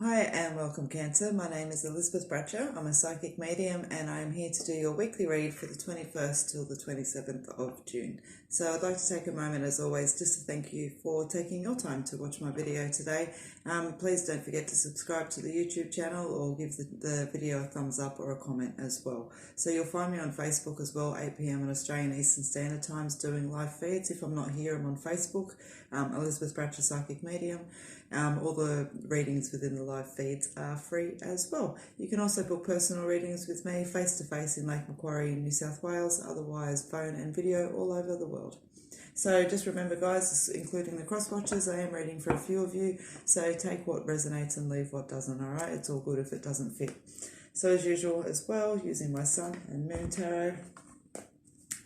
Hi and welcome Cancer. My name is Elizabeth Bratcher. I'm a psychic medium and I'm here to do your weekly read for the 21st till the 27th of June. So I'd like to take a moment as always just to thank you for taking your time to watch my video today. Please don't forget to subscribe to the YouTube channel or give the video a thumbs up or a comment as well. So you'll find me on Facebook as well, 8 p.m. on Australian Eastern Standard Times doing live feeds. If I'm not here, I'm on Facebook, Elizabeth Bratcher Psychic Medium. All the readings within the live feeds are free as well. You can also book personal readings with me face-to-face in Lake Macquarie in New South Wales, otherwise phone and video all over the world. So just remember guys, including the cross-watchers, I am reading for a few of you, so take what resonates and leave what doesn't, alright? It's all good if it doesn't fit. So as usual as well, using my Sun and Moon Tarot,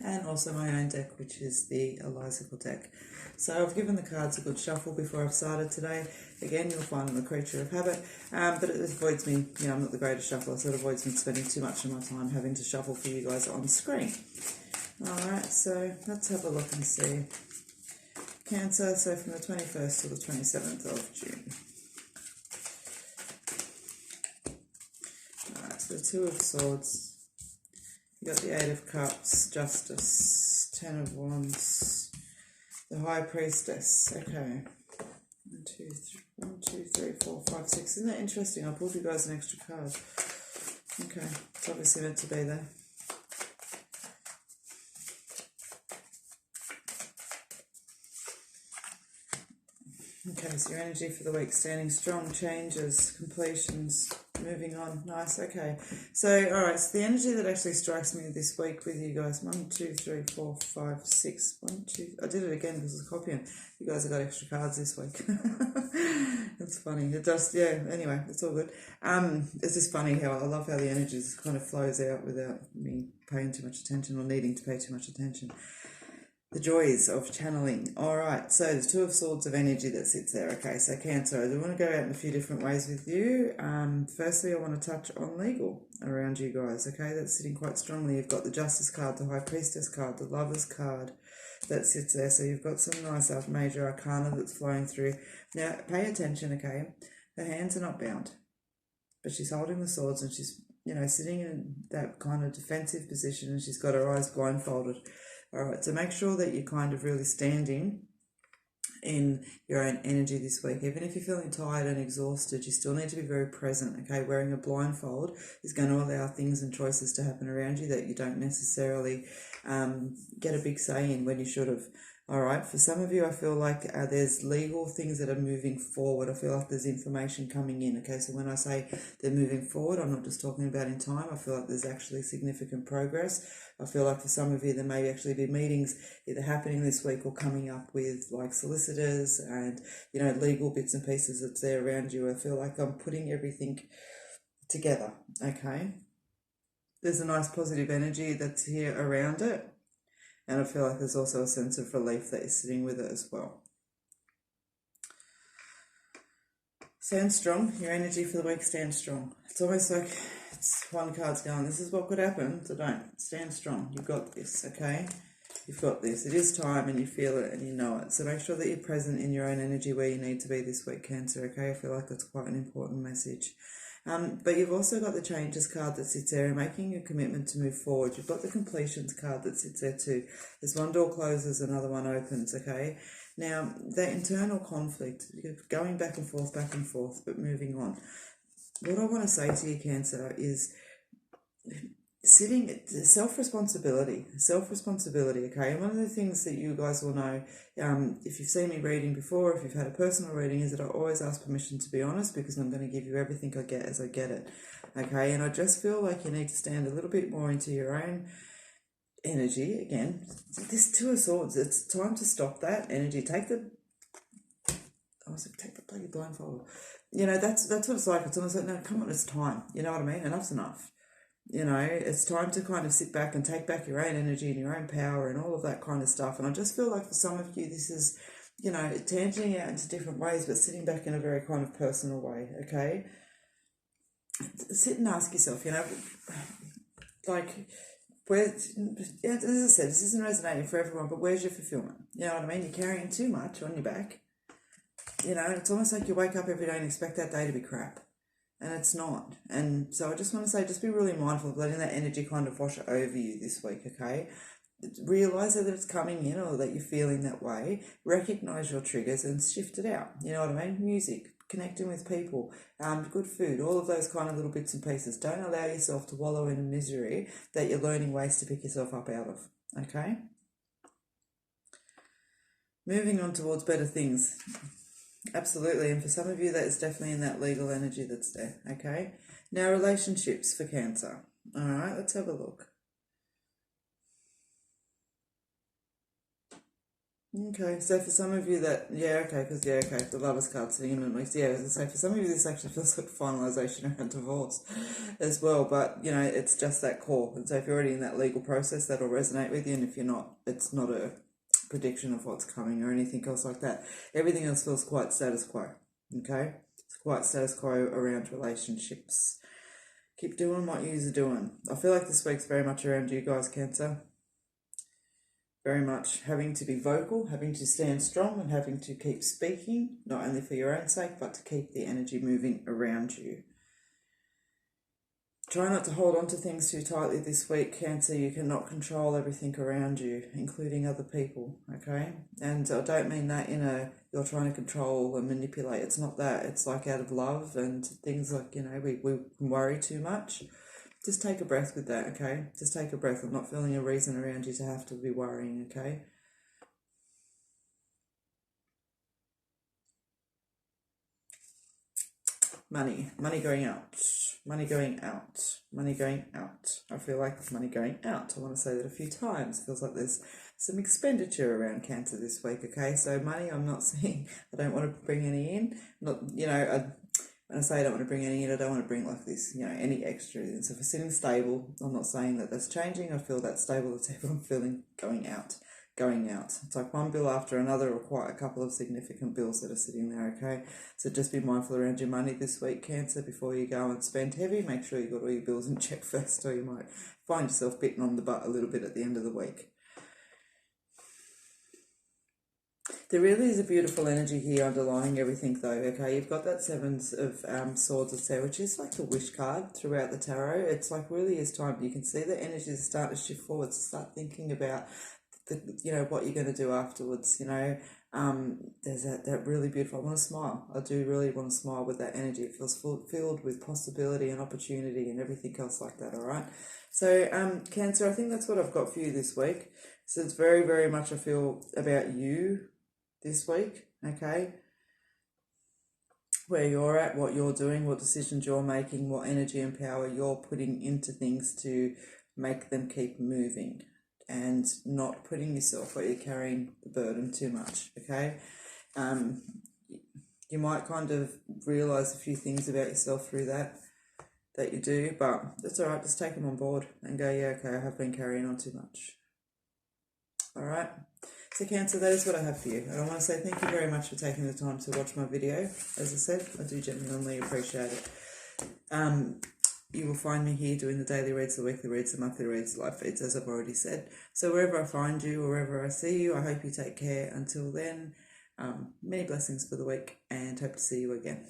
and also my own deck, which is the Elizacle deck. So I've given the cards a good shuffle before I've started today. Again, you'll find I'm a creature of habit, but it avoids me, I'm not the greatest shuffler, so it avoids me spending too much of my time having to shuffle for you guys on screen. Alright, so let's have a look and see. Cancer, so from the 21st to the 27th of June. Alright, so the Two of Swords. You got the Eight of Cups, Justice, Ten of Wands, the High Priestess. Okay. 1, 2, 3, 4, 5, 6. Isn't that interesting? I pulled you guys an extra card. Okay, it's obviously meant to be there. Okay, so your energy for the week, standing strong, changes, completions, moving on. Nice, okay. So, alright, so the energy that actually strikes me this week with you guys, 1, 2, 3, 4, 5, 6. 1, 2, I did it again because it's copying. You guys have got extra cards this week. It's funny. It just, yeah, anyway, it's all good. It's just funny how I love how the energy just kind of flows out without me paying too much attention or needing to pay too much attention. The joys of channeling. All right, so there's Two of Swords of energy that sits there. Okay, so Cancer, I want to go out in a few different ways with you. Firstly, I want to touch on legal around you guys. Okay, that's sitting quite strongly. You've got the Justice card, the High Priestess card, the Lovers card that sits there. So you've got some nice major arcana that's flowing through. Now, pay attention, okay? Her hands are not bound, but she's holding the swords and she's, sitting in that kind of defensive position and she's got her eyes blindfolded. All right, so make sure that you're kind of really standing in your own energy this week. Even if you're feeling tired and exhausted, you still need to be very present, okay? Wearing a blindfold is going to allow things and choices to happen around you that you don't necessarily get a big say in when you should have. All right, for some of you, I feel like there's legal things that are moving forward. I feel like there's information coming in, okay? So when I say they're moving forward, I'm not just talking about in time. I feel like there's actually significant progress. I feel like for some of you, there may actually be meetings either happening this week or coming up with like solicitors and, legal bits and pieces that's there around you. I feel like I'm putting everything together, okay? There's a nice positive energy that's here around it. And I feel like there's also a sense of relief that is sitting with it as well. Stand strong. Your energy for the week, stand strong. It's almost like it's one card's going, this is what could happen, so don't. Stand strong. You've got this, okay? You've got this. It is time and you feel it and you know it. So make sure that you're present in your own energy where you need to be this week, Cancer, okay? I feel like that's quite an important message. But you've also got the Changes card that sits there and making a commitment to move forward. You've got the Completions card that sits there too. There's one door closes, another one opens, okay? Now, that internal conflict, you're going back and forth, but moving on. What I want to say to you, Cancer, is self-responsibility, okay? And one of the things that you guys will know, if you've seen me reading before, if you've had a personal reading, is that I always ask permission to be honest because I'm going to give you everything I get as I get it, okay? And I just feel like you need to stand a little bit more into your own energy. Again, this Two of Swords, it's time to stop that energy. Take the bloody blindfold. That's what it's like. It's almost like, no, come on, it's time. You know what I mean? Enough's enough. It's time to kind of sit back and take back your own energy and your own power and all of that kind of stuff. And I just feel like for some of you, this is, tangling out into different ways, but sitting back in a very kind of personal way, okay? Sit and ask yourself, like, as I said, this isn't resonating for everyone, but where's your fulfillment? You know what I mean? You're carrying too much on your back. It's almost like you wake up every day and expect that day to be crap. and it's not. And so I just want to say, just be really mindful of letting that energy kind of wash over you this week, okay? Realize that it's coming in or that you're feeling that way. Recognize your triggers and shift it out. You know what I mean? Music, connecting with people, good food, all of those kind of little bits and pieces. Don't allow yourself to wallow in misery that you're learning ways to pick yourself up out of, okay? Moving on towards better things. Absolutely, and for some of you that is definitely in that legal energy that's there, okay? Now, relationships for Cancer. All right, let's have a look. Okay, so for some of you that, the Lovers card sitting in the mix. Yeah, as I say, for some of you this actually feels like finalisation around divorce as well, but, you know, it's just that core. And so if you're already in that legal process, that'll resonate with you, and if you're not, it's not a prediction of what's coming or anything else like that. Everything else feels quite status quo, okay? It's quite status quo around relationships. Keep doing what you're doing. I feel like this week's very much around you guys, Cancer. Very much having to be vocal, having to stand strong, and having to keep speaking, not only for your own sake, but to keep the energy moving around you. Try not to hold on to things too tightly this week, Cancer. You cannot control everything around you, including other people, okay? And I don't mean that in a, you're trying to control and manipulate. It's not that. It's like out of love and things like, you know, we worry too much. Just take a breath with that, okay? Just take a breath. I'm not feeling a reason around you to have to be worrying, okay? Money going out, money going out, money going out. I feel like money going out. I want to say that a few times. It feels like there's some expenditure around Cancer this week, okay? So money, I'm not seeing, I don't want to bring any in. Not, you know, when I say I don't want to bring any in, I don't want to bring like this, you know, any extra in. So if we're sitting stable, I'm not saying that that's changing. I feel that stable, that's everyone feeling going out. It's like one bill after another, or quite a couple of significant bills that are sitting there, okay? So just be mindful around your money this week, Cancer, before you go and spend heavy. Make sure you've got all your bills in check first, or you might find yourself bitten on the butt a little bit at the end of the week. There really is a beautiful energy here underlying everything though, okay? You've got that Seven of Swords of there, which is like the wish card throughout the tarot. It's like really is time. You can see the energies start to shift forward, start thinking about you know, what you're going to do afterwards, you know. There's that really beautiful, I want to smile. I do really want to smile with that energy. It feels filled with possibility and opportunity and everything else like that, all right? So, Cancer, I think that's what I've got for you this week. So it's very, very much, I feel, about you this week, okay? Where you're at, what you're doing, what decisions you're making, what energy and power you're putting into things to make them keep moving, and not putting yourself where you're carrying the burden too much, okay? You might kind of realise a few things about yourself through that you do, but that's all right. Just take them on board and go, yeah, okay, I have been carrying on too much. All right? So Cancer, that is what I have for you. And I want to say thank you very much for taking the time to watch my video. As I said, I do genuinely appreciate it. You will find me here doing the daily reads, the weekly reads, the monthly reads, the live feeds, as I've already said. So wherever I find you, or wherever I see you, I hope you take care. Until then, many blessings for the week, and hope to see you again.